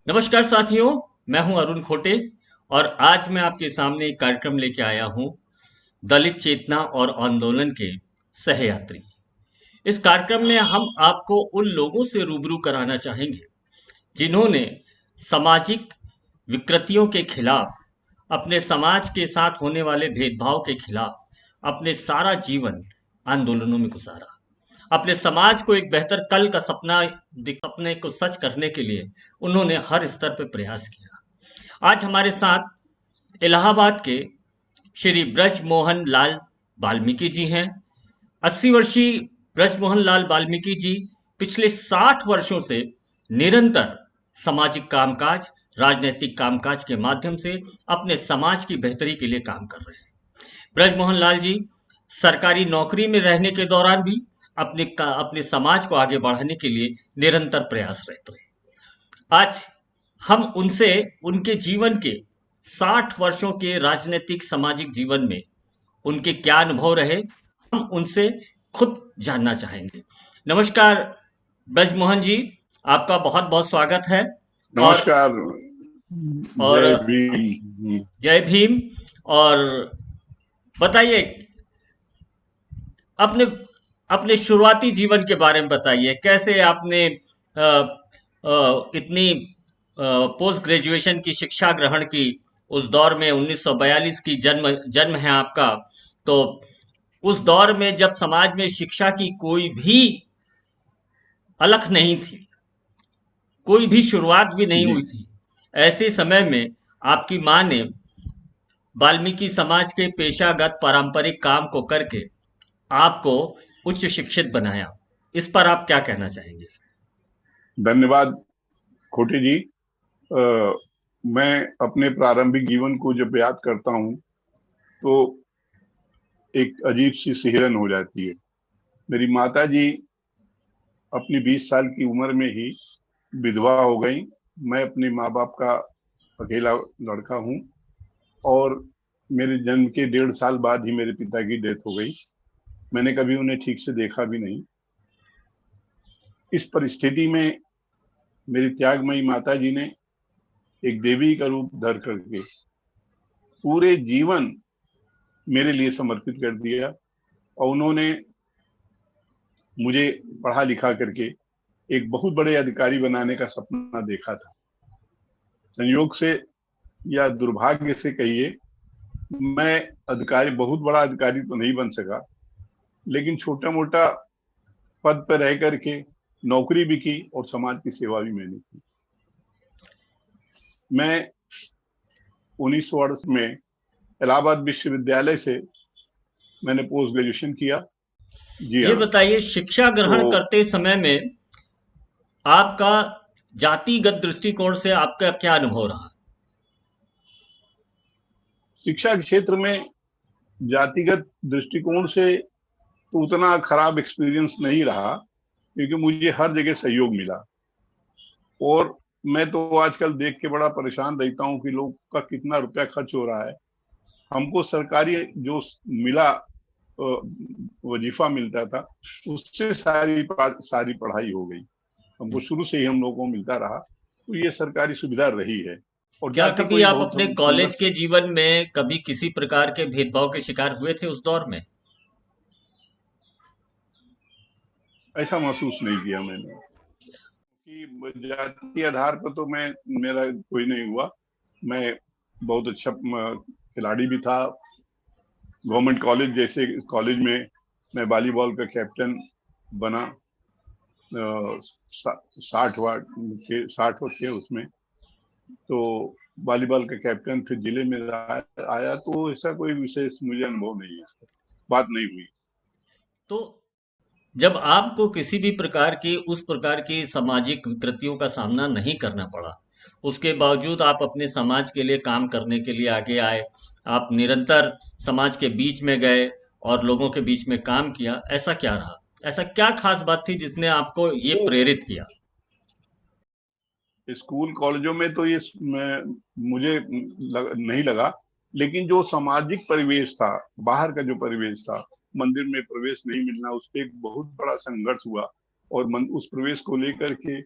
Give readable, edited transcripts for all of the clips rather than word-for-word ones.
नमस्कार साथियों, मैं हूं अरुण खोटे और आज मैं आपके सामने एक कार्यक्रम लेके आया हूं दलित चेतना और आंदोलन के सहयात्री। इस कार्यक्रम में हम आपको उन लोगों से रूबरू कराना चाहेंगे जिन्होंने सामाजिक विकृतियों के खिलाफ, अपने समाज के साथ होने वाले भेदभाव के खिलाफ अपने सारा जीवन आंदोलनों में गुजारा। अपने समाज को एक बेहतर कल का सपने को सच करने के लिए उन्होंने हर स्तर पर प्रयास किया। आज हमारे साथ इलाहाबाद के श्री ब्रजमोहन लाल वाल्मीकि जी हैं। 80 वर्षीय ब्रजमोहन लाल वाल्मीकि जी पिछले 60 वर्षों से निरंतर सामाजिक कामकाज, राजनीतिक कामकाज के माध्यम से अपने समाज की बेहतरी के लिए काम कर रहे हैं। ब्रजमोहन लाल जी सरकारी नौकरी में रहने के दौरान भी अपने समाज को आगे बढ़ाने के लिए निरंतर प्रयासरत रहे। आज हम उनसे उनके जीवन के 60 वर्षों के राजनीतिक सामाजिक जीवन में उनके क्या अनुभव रहे, हम उनसे खुद जानना चाहेंगे। नमस्कार ब्रजमोहन जी, आपका बहुत बहुत स्वागत है। और नमस्कार। और जय भीम। जय भीम। और बताइए, अपने अपने शुरुआती जीवन के बारे में बताइए। कैसे आपने इतनी पोस्ट ग्रेजुएशन की शिक्षा ग्रहण की? उस दौर में 1942 की जन्म जन्म है आपका। तो उस दौर में जब समाज में शिक्षा की कोई भी अलख नहीं थी, कोई भी शुरुआत भी नहीं जी, हुई थी, ऐसे समय में आपकी माँ ने वाल्मीकि समाज के पेशागत पारंपरिक काम को करके आपको उच्च शिक्षित बनाया। इस पर आप क्या कहना चाहेंगे? धन्यवाद खोटे जी। अ, मैं अपने प्रारंभिक जीवन को जब याद करता हूँ तो एक अजीब सी सिहरन हो जाती है। मेरी माता जी अपनी 20 साल की उम्र में ही विधवा हो गई। मैं अपने माँ बाप का अकेला लड़का हूँ और मेरे जन्म के 1.5 साल बाद ही मेरे पिता की डेथ हो गई। मैंने कभी उन्हें ठीक से देखा भी नहीं। इस परिस्थिति में मेरी त्यागमयी माता जी ने एक देवी का रूप धर करके पूरे जीवन मेरे लिए समर्पित कर दिया और उन्होंने मुझे पढ़ा लिखा करके एक बहुत बड़े अधिकारी बनाने का सपना देखा था। संयोग से या दुर्भाग्य से कहिए, मैं बहुत बड़ा अधिकारी तो नहीं बन सका, लेकिन छोटा मोटा पद पर रह करके नौकरी भी की और समाज की सेवा भी मैंने की। मैं 1968 में इलाहाबाद विश्वविद्यालय से मैंने पोस्ट ग्रेजुएशन किया। जी ये हाँ। बताइए, शिक्षा तो ग्रहण करते समय में आपका जातिगत दृष्टिकोण से आपका क्या अनुभव रहा? शिक्षा के क्षेत्र में जातिगत दृष्टिकोण से तो उतना खराब एक्सपीरियंस नहीं रहा, क्योंकि मुझे हर जगह सहयोग मिला। और मैं तो आजकल देख के बड़ा परेशान रहता हूँ कि लोग का कितना रुपया खर्च हो रहा है। हमको सरकारी जो मिला, वजीफा मिलता था, उससे सारी पढ़ाई हो गई। हमको शुरू से ही हम लोगों को मिलता रहा, तो ये सरकारी सुविधा रही है। और क्या जाति कभी कोई आप बहुत अपने कॉलेज के संघर्ष जीवन में कभी किसी प्रकार के भेदभाव के शिकार हुए थे उस दौर में? ऐसा महसूस नहीं किया मैंने कि जाति आधार पर तो मेरा कोई नहीं हुआ। मैं बहुत अच्छा खिलाड़ी भी था। गवर्नमेंट कॉलेज जैसे कॉलेज में मैं वॉलीबॉल का कैप्टन बना। 60 वार्ड थे उसमें, तो वॉलीबॉल का कैप्टन फिर जिले में आया। तो ऐसा कोई विशेष मुझे अनुभव नहीं है, बात नहीं हुई। तो जब आपको किसी भी प्रकार की उस प्रकार की सामाजिक विकृतियों का सामना नहीं करना पड़ा, उसके बावजूद आप अपने समाज के लिए काम करने के लिए आगे आए, आप निरंतर समाज के बीच में गए और लोगों के बीच में काम किया, ऐसा क्या रहा? ऐसा क्या खास बात थी जिसने आपको ये वो प्रेरित किया? स्कूल कॉलेजों में तो मुझे नहीं लगा, लेकिन जो सामाजिक परिवेश था, बाहर का जो परिवेश था, मंदिर में प्रवेश नहीं मिलना, उस पर एक बहुत बड़ा संघर्ष हुआ। और उस प्रवेश को लेकर के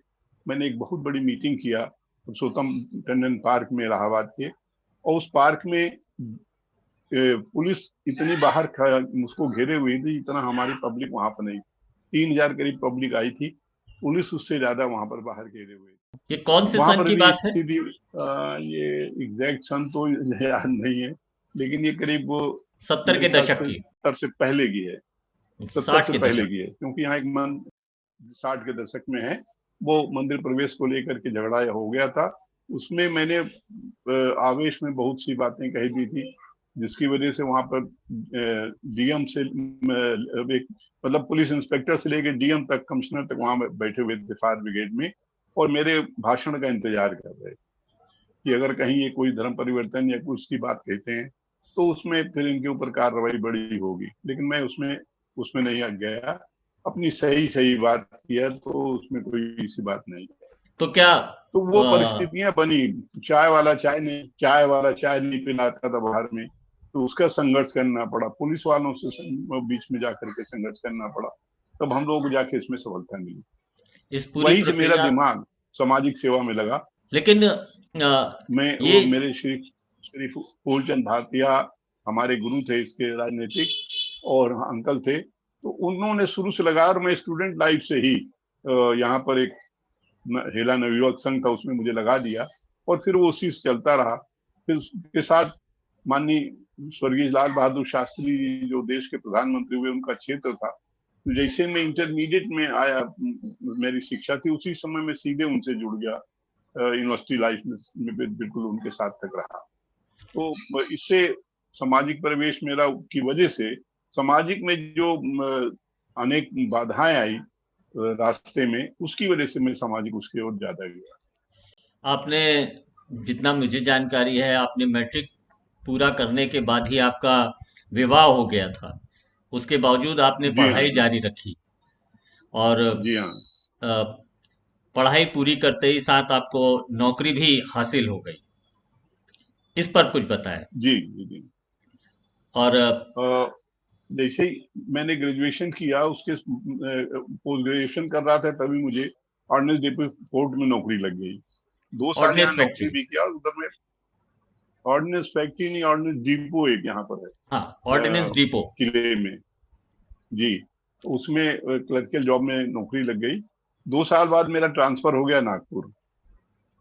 मैंने एक बहुत बड़ी मीटिंग किया पुरुषोत्तम टंडन पार्क में इलाहाबाद के, और उस पार्क में पुलिस इतनी बाहर उसको घेरे हुई थी, इतना हमारी पब्लिक वहां पर नहीं, 3000 करीब पब्लिक आई थी, पुलिस उससे ज्यादा वहां पर बाहर घेरे हुए थी। ये कौन से वहां सन पर की भी बात है? स्थिति ये एग्जैक्ट सन तो याद नहीं है, लेकिन ये करीब 70 मेरे के ख्याल दशक से की, 70 से पहले की है, 70 60 से के पहले दशक। की है, क्योंकि यहाँ एक 60 के दशक में है, वो मंदिर प्रवेश को लेकर के झगड़ा हो गया था। उसमें मैंने आवेश में बहुत सी बातें कही दी थी, जिसकी वजह से वहां पर डीएम से मतलब पुलिस इंस्पेक्टर से लेकर डीएम तक, कमिश्नर तक वहां बैठे हुए थे फायर ब्रिगेड में, और मेरे भाषण का इंतजार कर रहे कि अगर कहीं ये कोई धर्म परिवर्तन या कुछ की बात कहते हैं तो उसमें फिर इनके ऊपर कार्रवाई बड़ी होगी। लेकिन मैं उसमें उसमें नहीं आ गया, अपनी सही सही बात किया, तो उसमें कोई ऐसी बात नहीं। तो क्या तो वो परिस्थितियां बनी, चाय वाला चाय नहीं पिलाता था बाहर में, तो उसका संघर्ष करना पड़ा, पुलिस वालों से बीच में जाकर के संघर्ष करना पड़ा, तब हम लोग जाके इसमें सफलता मिली। इस पूरी वहीं से मेरा प्रक्रिया, दिमाग सामाजिक सेवा में लगा। लेकिन मैं ये मेरे श्री फूलचंद भाटिया हमारे गुरु थे इसके राजनीतिक, और अंकल थे, तो उन्होंने शुरू से लगा, और मैं स्टूडेंट लाइफ से ही यहाँ पर एक हेला नवयुवक संघ था, उसमें मुझे लगा दिया, और फिर वो उसी से चलता रहा। फिर उसके साथ माननीय स्वर्गीय लाल बहादुर शास्त्री जी जो देश के प्रधानमंत्री हुए, उनका क्षेत्र था, तो जैसे मैं इंटरमीडिएट में आया, मेरी शिक्षा थी, उसी समय में सीधे उनसे जुड़ गया, यूनिवर्सिटी लाइफ में बिल्कुल उनके साथ तक रहा। तो इससे सामाजिक परिवेश मेरा की वजह से सामाजिक में जो अनेक बाधाएं आई रास्ते में, उसकी वजह से मैं सामाजिक उसकी ओर ज्यादा गया। आपने, जितना मुझे जानकारी है, आपने मैट्रिक पूरा करने के बाद ही आपका विवाह हो गया था। उसके बावजूद आपने जी हाँ, पढ़ाई जी जारी रखी, और जी हाँ, अ, पढ़ाई पूरी करते ही साथ आपको नौकरी भी हासिल हो गई। इस पर कुछ बताएं। जी जी जी। और जैसे ही मैंने ग्रेजुएशन किया, उसके पोस्ट ग्रेजुएशन कर रहा था, तभी मुझे ऑर्डिनेंस डिपो पोर्ट में नौकरी लग गई। 2 साल यहाँ ऑर्डिनेंस नौकरी फैक्ट्री, भी किया, उधर में ऑर्डिनेंस फैक्ट्री नहीं, ऑर्डिनेंस डिपो एक यहाँ पर है, हाँ, ऑर्डिनेंस डिपो। किले में। जी, उसमें क्लर्कियल जॉब में नौकरी लग गई। 2 साल बाद मेरा ट्रांसफर हो गया नागपुर।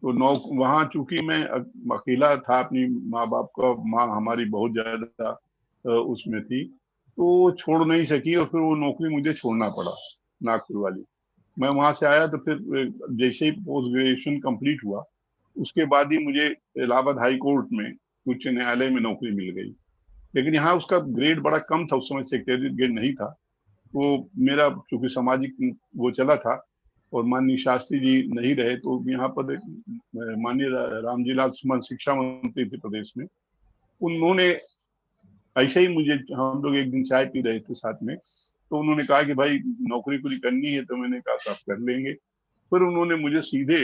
तो वहां चूंकि मैं अकेला था, अपनी माँ बाप का, माँ हमारी बहुत ज्यादा उसमें थी, तो वो छोड़ नहीं सकी, और फिर वो नौकरी मुझे छोड़ना पड़ा, नागपुर वाली। मैं वहां से आया, तो फिर जैसे ही पोस्ट ग्रेजुएशन कंप्लीट हुआ, उसके बाद ही मुझे इलाहाबाद हाई कोर्ट में, उच्च न्यायालय में नौकरी मिल गई। लेकिन यहाँ उसका ग्रेड बड़ा कम था, उस समय सेक्रेटरी ग्रेड नहीं था। वो मेरा चूंकि सामाजिक वो चला था, और माननीय शास्त्री जी नहीं रहे, तो यहाँ पर माननीय रामजी लाल सुमन शिक्षा मंत्री थे प्रदेश में, उन्होंने ऐसे ही मुझे, हम लोग एक दिन चाय पी रहे थे साथ में, तो उन्होंने कहा कि भाई नौकरी पूरी करनी है, तो मैंने कहा साहब कर लेंगे। फिर उन्होंने मुझे सीधे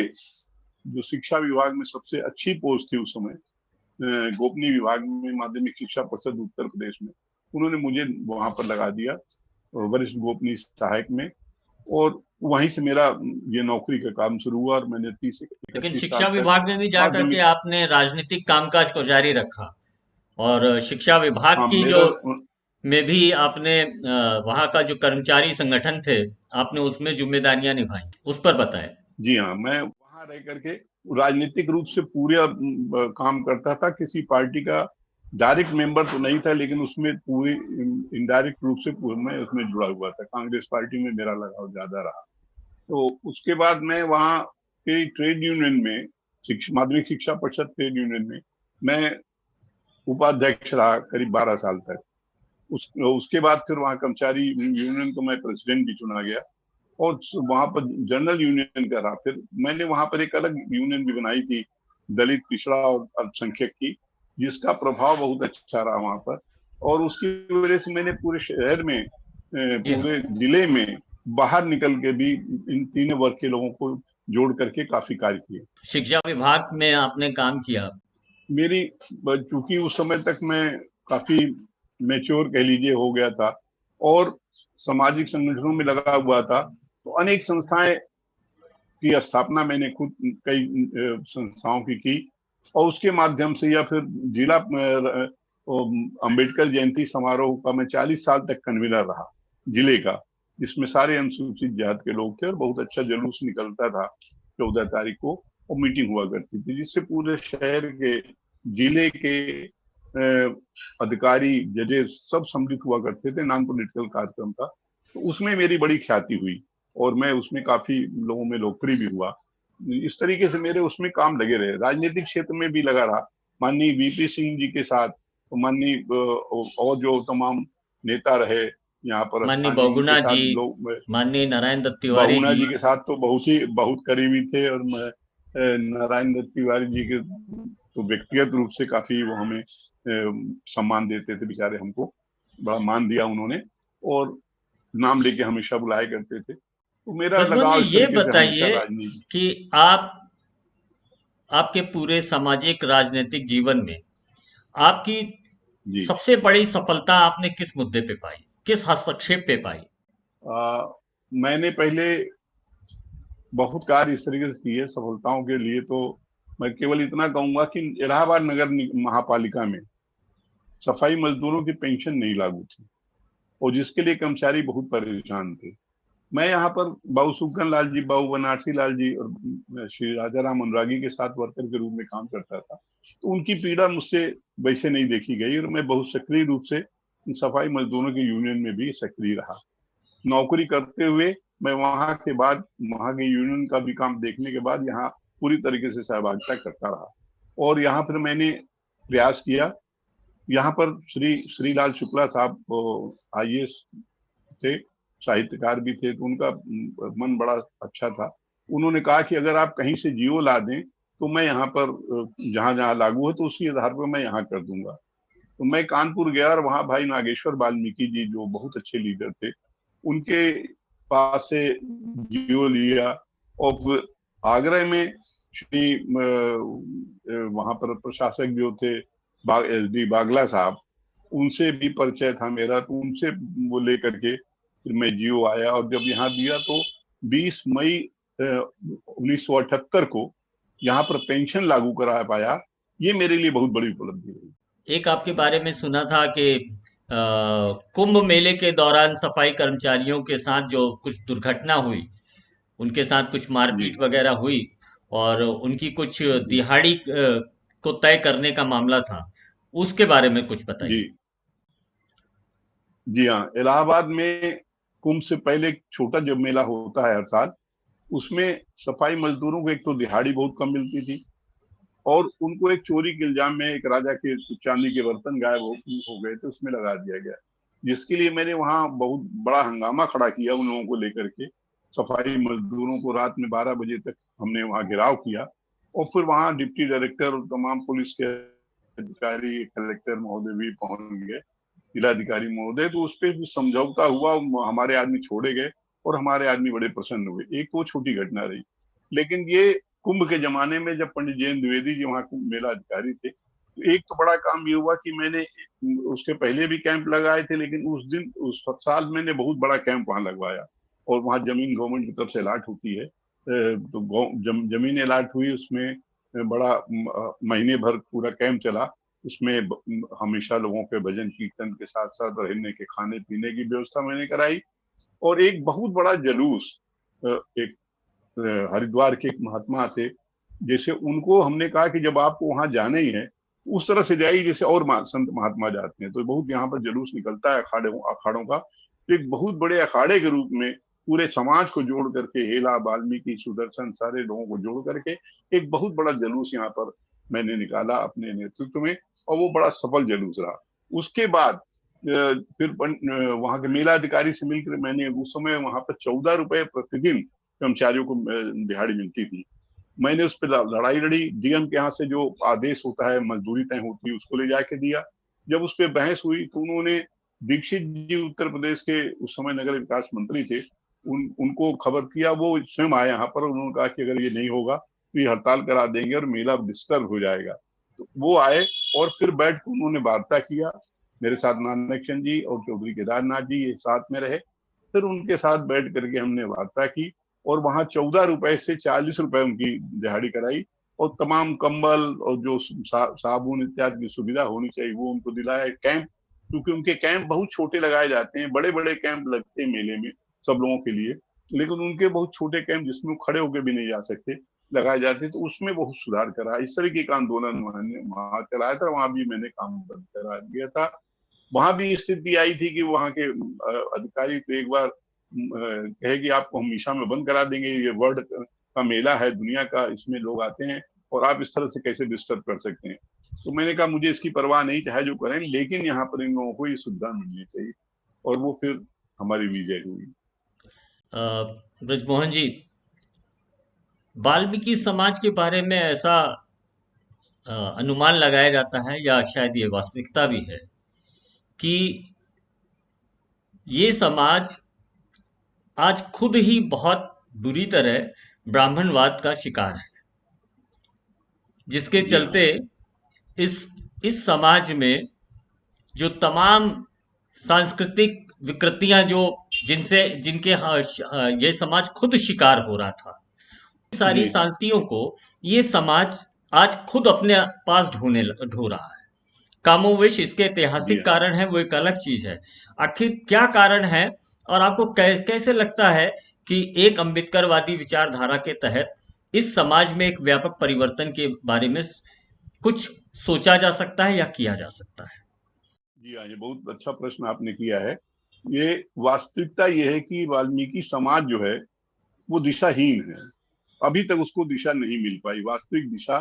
जो शिक्षा विभाग में सबसे अच्छी पोस्ट थी उस समय, गोपनीय विभाग में, माध्यमिक शिक्षा परिषद उत्तर प्रदेश में, उन्होंने मुझे वहां पर लगा दिया वरिष्ठ गोपनीय सहायक में, और वहीं से मेरा ये नौकरी का काम शुरू हुआ, और मैंने 30 लेकिन 31 शिक्षा साल तक विभाग में भी जा करके माध्यमिक। आपने राजनीतिक कामकाज को जारी रखा, और शिक्षा विभाग हाँ, की जो मेरा में भी आपने वहाँ का जो कर्मचारी संगठन थे, आपने उसमें जिम्मेदारियां निभाई। उस पर बताएं। जी हाँ, मैं वहां रह करके राजनीतिक रूप से पूरे काम करता था, किसी पार्टी का डायरेक्ट मेंबर तो नहीं था, लेकिन उसमें पूरी इनडायरेक्ट रूप से मैं उसमें जुड़ा हुआ था। कांग्रेस पार्टी में मेरा लगाव ज्यादा रहा। तो उसके बाद मैं वहाँ के ट्रेड यूनियन में, माध्यमिक शिक्षा परिषद ट्रेड यूनियन में मैं उपाध्यक्ष रहा करीब 12 साल तक। उसके बाद फिर वहाँ कर्मचारी यूनियन को मैं प्रेसिडेंट भी चुना गया, और वहां पर जनरल यूनियन का रहा। फिर मैंने वहां पर एक अलग यूनियन भी बनाई थी, दलित, पिछड़ा और अल्पसंख्यक की, जिसका प्रभाव बहुत अच्छा रहा वहां पर, और उसकी वजह से मैंने पूरे शहर में, जी हाँ। पूरे जिले में बाहर निकल के भी इन तीनों वर्ग के लोगों को जोड़ करके काफी कार्य किए। शिक्षा विभाग में आपने काम किया। मेरी, चूंकि उस समय तक मैं काफी मेच्योर कह लीजिए हो गया था, और सामाजिक संगठनों में लगा हुआ था, तो अनेक संस्थाएं की स्थापना मैंने खुद कई संस्थाओं की और उसके माध्यम से, या फिर जिला अंबेडकर जयंती समारोह का मैं 40 साल तक कन्वीनर रहा जिले का, जिसमें सारे अनुसूचित जाति के लोग थे और बहुत अच्छा जुलूस निकलता था 14 तारीख को, और मीटिंग हुआ करती थी जिससे पूरे शहर के, जिले के अधिकारी, जजेस सब सम्मिलित हुआ करते थे। नॉन पॉलिटिकल कार्यक्रम था, तो उसमें मेरी बड़ी ख्याति हुई और मैं उसमें काफी लोगों में लोकप्रिय भी हुआ। इस तरीके से मेरे उसमें काम लगे रहे। राजनीतिक क्षेत्र में भी लगा रहा, माननीय वीपी सिंह जी के साथ, तो माननीय और जो तमाम नेता रहे यहाँ पर माननीय स्थानीय, उनके बहुगुणा जी, साथ लोग, माननीय नारायण दत्त तिवारी बहुगुणा जी। जी के साथ तो बहुत करीबी थे, और नारायण दत्त तिवारी जी के तो व्यक्तिगत रूप से काफी वो हमें सम्मान देते थे, बेचारे हमको बड़ा मान दिया उन्होंने और नाम लेके हमेशा बुलाया करते थे। तो मेरा बजमोहन जी, लगाव इस ये तरीके से हमेशा बताइए राजनीति। कि आपके पूरे सामाजिक राजनीतिक जीवन में आपकी जी, सबसे बड़ी सफलता आपने किस मुद्दे पे पाई, किस हस्तक्षेप पे पाई? मैंने पहले बहुत कार्य इस तरीके से किए सफलताओं के लिए, तो मैं केवल इतना कहूंगा कि इलाहाबाद नगर महापालिका में सफाई मजदूरों की पेंशन नहीं लागू थी और जिसके लिए कर्मचारी बहुत परेशान थे। मैं यहाँ पर बाबू सुखगन लाल जी, बाबू बनारसी लाल जी और श्री राजा राम अनुरागी के साथ वर्कर के रूप में काम करता था, तो उनकी पीड़ा मुझसे वैसे नहीं देखी गई और मैं बहुत सक्रिय रूप से सफाई मजदूरों की यूनियन में भी सक्रिय रहा। नौकरी करते हुए मैं वहां के बाद, वहां के यूनियन का भी काम देखने के बाद यहाँ पूरी तरीके से सहभागिता करता रहा और यहाँ फिर मैंने प्रयास किया। यहाँ पर श्रीलाल शुक्ला साहब IAS थे, साहित्यकार भी थे, तो उनका मन बड़ा अच्छा था। उन्होंने कहा कि अगर आप कहीं से जियो ला दें तो मैं यहाँ पर जहां जहां लागू है तो उसी आधार पर मैं यहाँ कर दूंगा। तो मैं कानपुर गया और वहां भाई नागेश्वर वाल्मीकि जी जो बहुत अच्छे लीडर थे, उनके पास से जियो लिया और फिर आगरा में श्री वहां पर प्रशासक जो थे SD बागला साहब, उनसे भी परिचय था मेरा, तो उनसे वो लेकर के फिर मैं जियो आया और जब यहाँ दिया तो 20 मई 1978 को यहाँ पर पेंशन लागू करा पाया। ये मेरे लिए बहुत बड़ी उपलब्धि रही। एक आपके बारे में सुना था कि कुंभ मेले के दौरान सफाई कर्मचारियों के साथ जो कुछ दुर्घटना हुई, उनके साथ कुछ जी, मारपीट वगैरह हुई और उनकी कुछ जी, दिहाड़ी को तय करने का मामला था, उसके बारे में कुछ जी, बताइए। जी हाँ। इलाहाबाद में कुंभ से पहले एक छोटा जब मेला होता है हर साल, उसमें सफाई मजदूरों को एक तो दिहाड़ी बहुत कम मिलती थी और उनको एक चोरी के इल्जाम में एक राजा के चांदी के बर्तन गायब हो गए थे, उसमें लगा दिया गया, जिसके लिए मैंने वहां बहुत बड़ा हंगामा खड़ा किया उन लोगों को लेकर के। सफाई मजदूरों को रात में 12 बजे तक हमने वहां घेराव किया और फिर वहां डिप्टी डायरेक्टर और तमाम पुलिस के अधिकारी, कलेक्टर महोदय भी पहुंच गए, जिलाधिकारी महोदय, तो उस पर समझौता हुआ, हमारे आदमी छोड़े गए और हमारे आदमी बड़े प्रसन्न हुए। एक तो छोटी घटना रही, लेकिन ये कुंभ के जमाने में जब पंडित जैन द्विवेदी जी वहां कुंभ मेला अधिकारी थे, तो एक तो बड़ा काम ये हुआ कि मैंने उसके पहले भी कैंप लगाए थे, लेकिन उस दिन उस साल मैंने बहुत बड़ा कैंप वहां लगवाया और वहां जमीन गवर्नमेंट की तरफ से अलाट होती है, तो जमीन अलाट हुई, उसमें बड़ा महीने भर पूरा कैंप चला। उसमें हमेशा लोगों के भजन कीर्तन के साथ साथ रहने के, खाने पीने की व्यवस्था मैंने कराई और एक बहुत बड़ा जुलूस, एक हरिद्वार के एक महात्मा थे, जैसे उनको हमने कहा कि जब आपको वहां जाना ही है उस तरह से जाइए जैसे और संत महात्मा जाते हैं। तो बहुत यहाँ पर जुलूस निकलता है अखाड़ों का, तो एक बहुत बड़े अखाड़े के रूप में पूरे समाज को जोड़ करके, हेला, वाल्मीकि, सुदर्शन, सारे लोगों को जोड़ करके एक बहुत बड़ा जुलूस यहाँ पर मैंने निकाला अपने नेतृत्व में और वो बड़ा सफल जुलूस रहा। उसके बाद फिर वहां के मेला अधिकारी से मिलकर मैंने उस समय वहां पर 14 रुपए प्रतिदिन कर्मचारियों को दिहाड़ी मिलती थी। मैंने उस पर लड़ाई लड़ी, डीएम के यहाँ से जो आदेश होता है, मजदूरी तय होती है, उसको ले जाके दिया। जब उस पर बहस हुई तो उन्होंने, दीक्षित जी उत्तर प्रदेश के उस समय नगर विकास मंत्री थे, उनको खबर किया, वो स्वयं आए यहाँ पर, उन्होंने कहा कि अगर ये नहीं होगा तो ये हड़ताल करा देंगे और मेला डिस्टर्ब हो जाएगा। तो वो आए और फिर बैठ कर उन्होंने वार्ता किया। मेरे साथ नानक चंद जी और चौधरी केदारनाथ जी ये साथ में रहे, फिर उनके साथ बैठ करके हमने वार्ता की और वहां 14 रुपए से 40 रुपए उनकी दिहाड़ी कराई, और तमाम कंबल और जो साबुन इत्यादि की सुविधा होनी चाहिए वो उनको दिलाया। कैंप, क्योंकि उनके कैंप बहुत छोटे लगाए जाते हैं, बड़े बड़े कैंप लगते हैं मेले में सब लोगों के लिए, लेकिन उनके बहुत छोटे कैंप जिसमें खड़े होकर भी नहीं जा सकते लगाए जाते, तो उसमें बहुत सुधार करा। इस तरीके का आंदोलन वहां चलाया था, वहां भी मैंने काम बंद करा दिया था। वहां भी स्थिति आई थी कि वहां के अधिकारी तो एक बार कहे कि आपको हम मीशा में बंद करा देंगे, ये वर्ल्ड का मेला है, दुनिया का, इसमें लोग आते हैं और आप इस तरह से कैसे डिस्टर्ब कर सकते हैं। तो मैंने कहा मुझे इसकी परवाह नहीं, चाहे जो करें, लेकिन यहाँ पर इन लोगों को ये सुविधा मिलनी चाहिए, और वो फिर हमारी विजय हुई। ब्रजमोहन जी, वाल्मीकि समाज के बारे में ऐसा अनुमान लगाया जाता है, या शायद ये वास्तविकता भी है, कि ये समाज आज खुद ही बहुत बुरी तरह ब्राह्मणवाद का शिकार है, जिसके जी हाँ। चलते इस इस समाज में जो तमाम सांस्कृतिक विकृतियां जो जिनसे जिनके ये समाज खुद शिकार हो रहा था, सारी जी संस्कृतियों को ये समाज आज खुद अपने पास ढो रहा है। कामोवेश इसके जी ऐतिहासिक हाँ। कारण है, वो एक अलग चीज है। आखिर क्या कारण है, और आपको कैसे लगता है कि एक अम्बेडकरवादी विचारधारा के तहत इस समाज में एक व्यापक परिवर्तन के बारे में कुछ सोचा जा सकता है या किया जा सकता है? जी हाँ, ये बहुत अच्छा प्रश्न आपने किया है। ये वास्तविकता ये है कि वाल्मीकि समाज जो है वो दिशाहीन है। अभी तक उसको दिशा नहीं मिल पाई, वास्तविक दिशा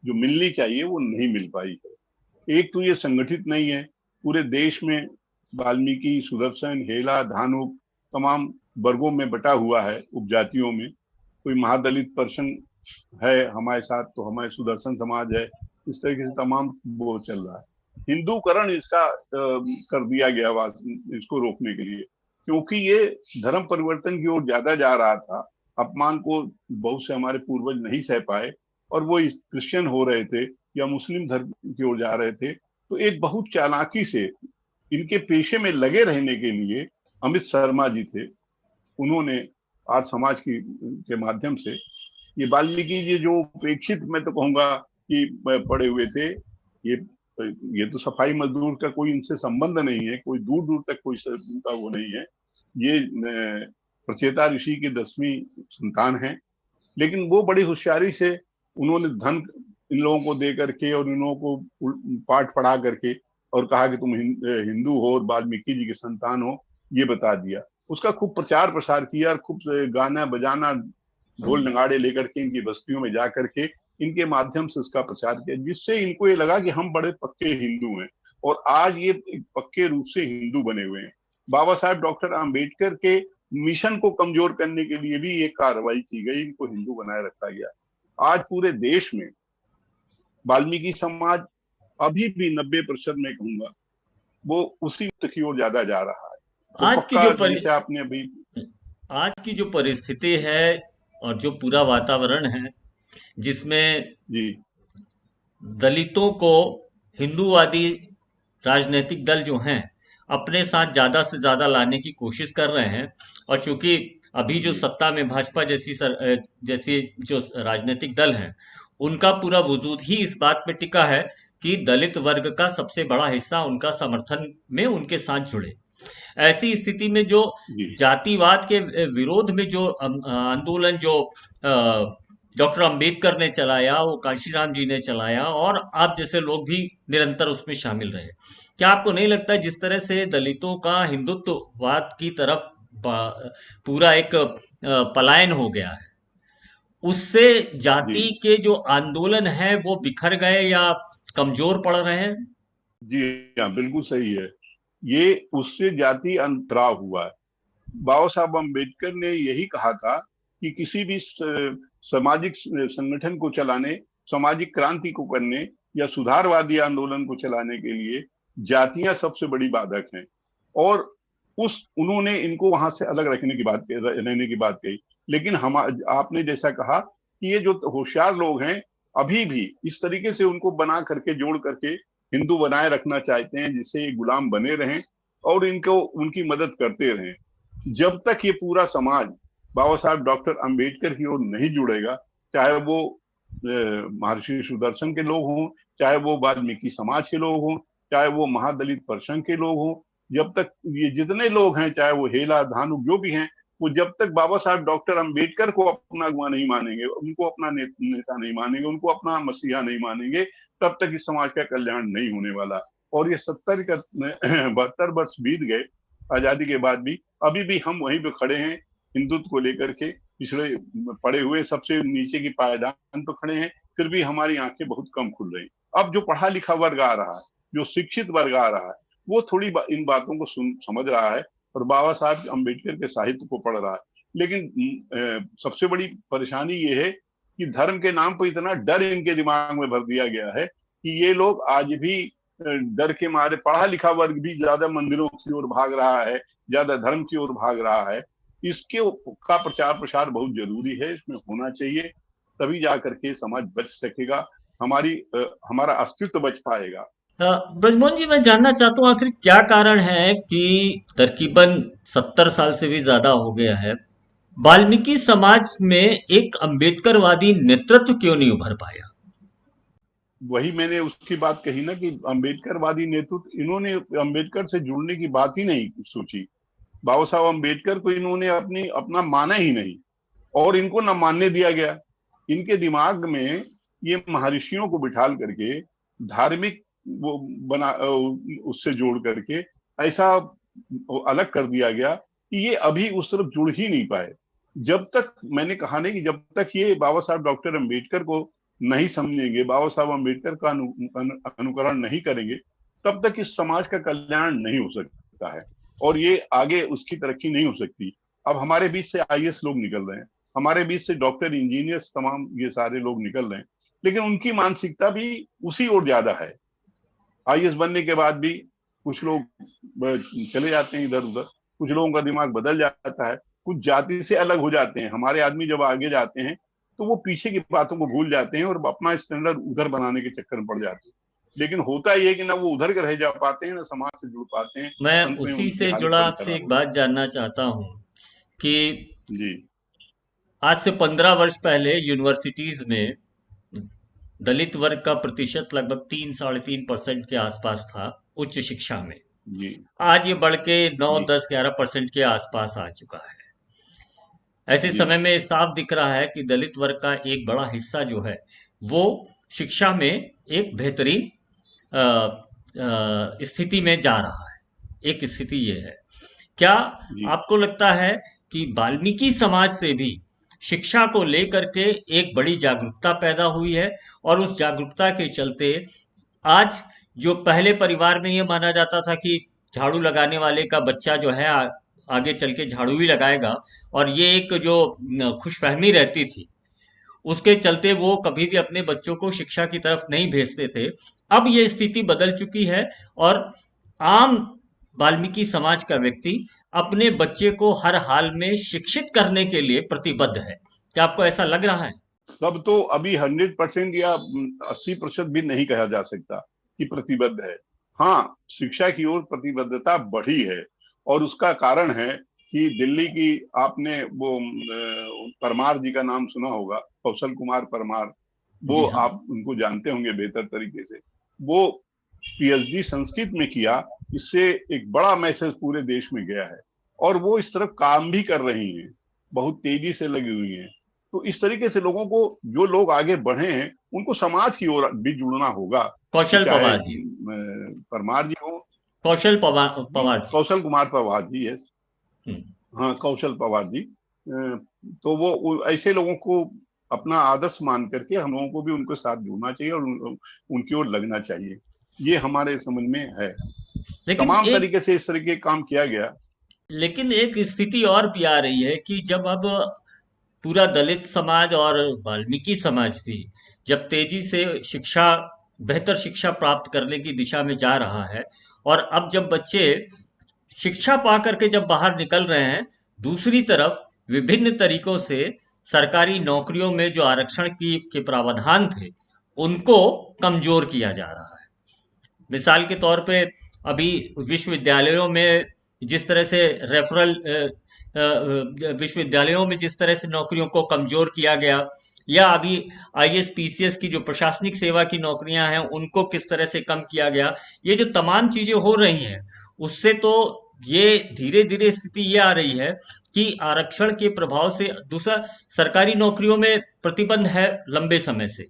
जो मिलनी चाहिए वो नहीं मिल पाई है। एक तो ये संगठित नहीं है, पूरे देश में वाल्मीकि, सुदर्शन, हेला, धानुक तमाम वर्गों में बटा हुआ है, उपजातियों में। कोई महादलित पर्सन है हमारे साथ तो हमारे सुदर्शन समाज है, इस तरीके से तमाम वो चल रहा है। हिंदूकरण इसका कर दिया गया इसको रोकने के लिए, क्योंकि ये धर्म परिवर्तन की ओर ज्यादा जा रहा था। अपमान को बहुत से हमारे पूर्वज नहीं सह पाए और वो क्रिश्चियन हो रहे थे या मुस्लिम धर्म की ओर जा रहे थे। तो एक बहुत चालाकी से इनके पेशे में लगे रहने के लिए अमित शर्मा जी थे, उन्होंने आज समाज के माध्यम से ये वाल्मीकि जी जो उपेक्षित, मैं तो कहूंगा कि पड़े हुए थे, ये तो सफाई मजदूर का कोई इनसे संबंध नहीं है, कोई दूर दूर तक कोई उनका वो नहीं है। ये प्रचेता ऋषि की 10वीं संतान है, लेकिन वो बड़ी होशियारी से उन्होंने धन इन लोगों को दे करके और इन लोगों को पाठ पढ़ा करके और कहा कि तुम हिंदू हो और वाल्मीकि जी के संतान हो, ये बता दिया। उसका खूब प्रचार प्रसार किया और खूब गाना बजाना, ढोल नगाड़े लेकर के इनकी बस्तियों में जा करके इनके माध्यम से उसका प्रचार किया, जिससे इनको ये लगा कि हम बड़े पक्के हिंदू हैं, और आज ये पक्के रूप से हिंदू बने हुए हैं। बाबा साहब डॉक्टर आम्बेडकर के मिशन को कमजोर करने के लिए भी ये कार्रवाई की गई, इनको हिंदू बनाए रखा गया। आज पूरे देश में वाल्मीकि समाज अभी भी 90% में कहूंगा वो उसी की ओर ज्यादा जा रहा है। वो आज की पक्का, जो जिसे आपने अभी आज की जो परिस्थिति है और जो पूरा वातावरण है, जिसमें जी दलितों को हिंदूवादी राजनीतिक दल जो हैं अपने साथ ज़्यादा से ज़्यादा लाने की कोशिश कर रहे हैं, और चूंकि अभी जो जी सत्ता में भाजपा जैसी जो राजनीतिक दल हैं, उनका पूरा वजूद ही इस बात पे टिका है कि दलित वर्ग का सबसे बड़ा हिस्सा उनका समर्थन में उनके साथ जुड़े। ऐसी स्थिति में जो जी जातिवाद के विरोध में जो आंदोलन जो डॉक्टर अंबेडकर ने चलाया, वो कांशीराम जी ने चलाया, और आप जैसे लोग भी निरंतर उसमें शामिल रहे, क्या आपको नहीं लगता जिस तरह से दलितों का हिंदुत्ववाद की तरफ पूरा एक पलायन हो गया है, उससे जी जाति के जो आंदोलन है वो बिखर गए या कमजोर पड़ रहे हैं? जी हाँ, बिल्कुल सही है। ये उससे जाति अंतराव हुआ है। बाबा साहब अम्बेडकर ने यही कहा था कि किसी भी सामाजिक संगठन को चलाने, सामाजिक क्रांति को करने या सुधारवादी आंदोलन को चलाने के लिए जातियां सबसे बड़ी बाधक हैं, और उन्होंने इनको वहां से अलग रहने की बात कही। लेकिन हम, आपने जैसा कहा कि ये जो होशियार लोग हैं अभी भी इस तरीके से उनको बना करके, जोड़ करके हिंदू बनाए रखना चाहते हैं, जिससे ये गुलाम बने रहें और इनको उनकी मदद करते रहें। जब तक ये पूरा समाज बाबा साहब डॉक्टर अंबेडकर की ओर नहीं जुड़ेगा, चाहे वो महर्षि सुदर्शन के लोग हों, चाहे वो वाल्मीकि समाज के लोग हों, चाहे वो महादलित परिसंघ के लोग हों, जब तक ये जितने लोग हैं, चाहे वो हेला धानु जो भी हैं, वो जब तक बाबा साहब डॉक्टर अंबेडकर को अपना अगुआ नहीं मानेंगे, उनको अपना नेता नहीं मानेंगे, उनको अपना मसीहा नहीं मानेंगे, तब तक इस समाज का कल्याण नहीं होने वाला। और ये 72 वर्ष बीत गए आजादी के बाद भी, अभी भी हम वहीं पे खड़े हैं हिंदुत्व को लेकर के, पिछड़े पड़े हुए सबसे नीचे की पायदान पर खड़े हैं, फिर भी हमारी आंखें बहुत कम खुल रही। अब जो पढ़ा लिखा वर्ग आ रहा है, जो शिक्षित वर्ग आ रहा है, वो थोड़ी इन बातों को समझ रहा है और बाबा साहब अम्बेडकर के साहित्य को पढ़ रहा है। लेकिन सबसे बड़ी परेशानी ये है कि धर्म के नाम पर इतना डर इनके दिमाग में भर दिया गया है कि ये लोग आज भी डर के मारे, पढ़ा लिखा वर्ग भी ज्यादा मंदिरों की ओर भाग रहा है, ज्यादा धर्म की ओर भाग रहा है। इसके का प्रचार प्रसार बहुत जरूरी है, इसमें होना चाहिए, तभी जाकर के समाज बच सकेगा, हमारा अस्तित्व बच पाएगा। ब्रजमोहन जी, मैं जानना चाहता हूँ आखिर क्या कारण है कि तकरीबन 70 साल से भी ज्यादा हो गया है, वाल्मीकि समाज में एक अंबेडकरवादी नेतृत्व क्यों नहीं उभर पाया? वही मैंने उसकी बात कही ना कि अंबेडकरवादी नेतृत्व, इन्होंने अंबेडकर से जुड़ने की बात ही नहीं सोची। बाबा साहब अंबेडकर को इन्होंने अपना माना ही नहीं, और इनको न मानने दिया गया। इनके दिमाग में ये महर्षियों को बिठाल करके धार्मिक वो बना, उससे जोड़ करके ऐसा अलग कर दिया गया कि ये अभी उस तरफ जुड़ ही नहीं पाए। जब तक, मैंने कहा नहीं कि जब तक ये बाबा साहब डॉक्टर अंबेडकर को नहीं समझेंगे, बाबा साहब अंबेडकर का अनुकरण नहीं करेंगे, तब तक इस समाज का कल्याण नहीं हो सकता है और ये आगे उसकी तरक्की नहीं हो सकती। अब हमारे बीच से आईएएस लोग निकल रहे हैं, हमारे बीच से डॉक्टर, इंजीनियर्स, तमाम ये सारे लोग निकल रहे हैं, लेकिन उनकी मानसिकता भी उसी ओर ज्यादा है। आईएएस बनने के बाद भी कुछ लोग चले जाते हैं इधर उधर, कुछ लोगों का दिमाग बदल जाता है, कुछ जाति से अलग हो जाते हैं। हमारे आदमी जब आगे जाते हैं तो वो पीछे की बातों को भूल जाते हैं और अपना स्टैंडर्ड उधर बनाने के चक्कर में पड़ जाते हैं। लेकिन होता ये कि ना वो उधर के रह जा पाते हैं, ना समाज से जुड़ पाते हैं, मैं अंत में उसी उनकी से हालत जुड़ा बड़ी आपसे खराब एक हो बात जाती जानना चाहता हूँ कि है। जी आज से 15 वर्ष पहले यूनिवर्सिटीज में दलित वर्ग का प्रतिशत लगभग 3-3.5% के आसपास था उच्च शिक्षा में। जी आज ये बढ़ के 9, जी 10, 11% के आसपास आ चुका है। ऐसे जी समय में साफ दिख रहा है कि दलित वर्ग का एक बड़ा हिस्सा जो है वो शिक्षा में एक बेहतरीन स्थिति में जा रहा है। एक स्थिति ये है, क्या जी आपको लगता है कि वाल्मीकि समाज से भी शिक्षा को लेकर के एक बड़ी जागरूकता पैदा हुई है, और उस जागरूकता के चलते आज जो पहले परिवार में ये माना जाता था कि झाड़ू लगाने वाले का बच्चा जो है आगे चल के झाड़ू ही लगाएगा, और ये एक जो खुशफहमी रहती थी, उसके चलते वो कभी भी अपने बच्चों को शिक्षा की तरफ नहीं भेजते थे। अब ये स्थिति बदल चुकी है और आम वाल्मीकि समाज का व्यक्ति अपने बच्चे को हर हाल में शिक्षित करने के लिए प्रतिबद्ध है। क्या आपको ऐसा लग रहा है? सब तो अभी 100% या 80% भी नहीं कहा जा सकता कि प्रतिबद्ध है। हाँ, शिक्षा की ओर प्रतिबद्धता बढ़ी है, और उसका कारण है कि दिल्ली की, आपने वो परमार जी का नाम सुना होगा, कौशल कुमार परमार, वो जी हाँ। आप उनको जानते होंगे बेहतर तरीके से। वो पीएचडी संस्कृत में किया, इससे एक बड़ा मैसेज पूरे देश में गया है, और वो इस तरफ काम भी कर रही हैं, बहुत तेजी से लगी हुई हैं। तो इस तरीके से लोगों को, जो लोग आगे बढ़े हैं, उनको समाज की ओर भी जुड़ना होगा, कि कौशल चाहे पवार जी। परमार जी हो, कौशल जी पवार जी। कौशल कुमार पवार जी, यस, हम्म। हाँ कौशल पवार जी। तो वो ऐसे लोगों को अपना आदर्श मान करके हम लोगों को भी उनके साथ जुड़ना चाहिए और उनकी ओर लगना चाहिए। ये हमारे समझ में है, लेकिन तमाम एक तरीके से इस तरीके काम किया गया। लेकिन एक स्थिति और भी आ रही है कि जब अब पूरा दलित समाज और वाल्मीकि समाज भी जब तेजी से शिक्षा, बेहतर शिक्षा प्राप्त करने की दिशा में जा रहा है, और अब जब बच्चे शिक्षा पा करके जब बाहर निकल रहे हैं, दूसरी तरफ विभिन्न तरीकों से सरकारी नौकरियों में जो आरक्षण की के प्रावधान थे उनको कमजोर किया जा रहा है। मिसाल के तौर पे अभी विश्वविद्यालयों में जिस तरह से रेफरल विश्वविद्यालयों में जिस तरह से नौकरियों को कमजोर किया गया, या अभी आईएएस पीसीएस की जो प्रशासनिक सेवा की नौकरियां हैं उनको किस तरह से कम किया गया, ये जो तमाम चीजें हो रही हैं उससे तो ये धीरे धीरे स्थिति ये आ रही है कि आरक्षण के प्रभाव से, दूसरा सरकारी नौकरियों में प्रतिबंध है लंबे समय से।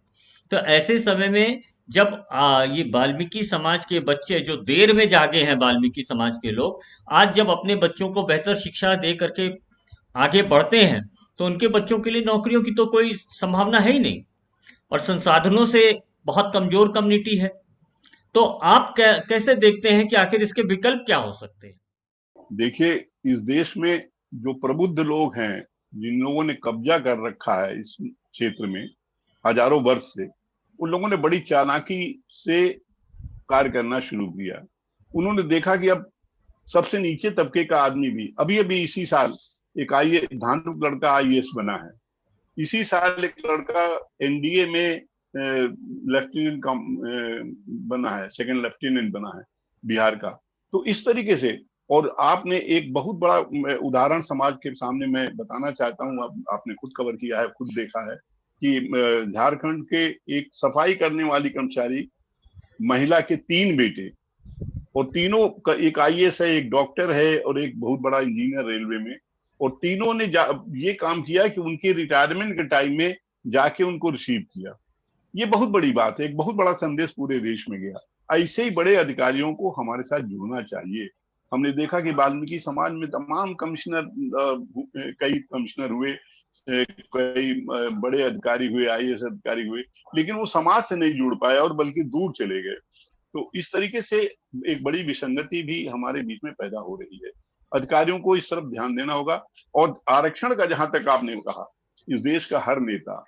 तो ऐसे समय में जब ये वाल्मीकि समाज के बच्चे जो देर में जागे हैं, वाल्मीकि समाज के लोग आज जब अपने बच्चों को बेहतर शिक्षा दे करके आगे बढ़ते हैं, तो उनके बच्चों के लिए नौकरियों की तो कोई संभावना है ही नहीं, और संसाधनों से बहुत कमजोर कम्युनिटी है। तो आप कैसे देखते हैं कि आखिर इसके विकल्प क्या हो सकते हैं? देखिए, इस देश में जो प्रबुद्ध लोग हैं, जिन लोगों ने कब्जा कर रखा है इस क्षेत्र में हजारों वर्ष से, उन लोगों ने बड़ी चालाकी से कार्य करना शुरू किया। उन्होंने देखा कि अब सबसे नीचे तबके का आदमी भी, अभी अभी इसी साल एक धानुक लड़का आईएएस बना है, इसी साल एक लड़का एनडीए में लेफ्टिनेंट बना है, सेकंड लेफ्टिनेंट बना है बिहार का। तो इस तरीके से, और आपने एक बहुत बड़ा उदाहरण समाज के सामने मैं बताना चाहता हूँ, आपने खुद कवर किया है, खुद देखा है कि झारखंड के एक सफाई करने वाली कर्मचारी महिला के 3 बेटे, और तीनों एक आईएएस है, एक डॉक्टर है और एक बहुत बड़ा इंजीनियर रेलवे में, और तीनों ने ये काम किया कि उनके रिटायरमेंट के टाइम में जाके उनको रिसीव किया। ये बहुत बड़ी बात है, एक बहुत बड़ा संदेश पूरे देश में गया। ऐसे ही बड़े अधिकारियों को हमारे साथ जुड़ना चाहिए। हमने देखा कि वाल्मीकि समाज में तमाम कमिश्नर, कई कमिश्नर हुए, कई बड़े अधिकारी हुए, आईएएस अधिकारी हुए, लेकिन वो समाज से नहीं जुड़ पाए और बल्कि दूर चले गए। तो इस तरीके से एक बड़ी विसंगति भी हमारे बीच में पैदा हो रही है। अधिकारियों को इस तरफ ध्यान देना होगा। और आरक्षण का जहां तक आपने कहा, इस देश का हर नेता,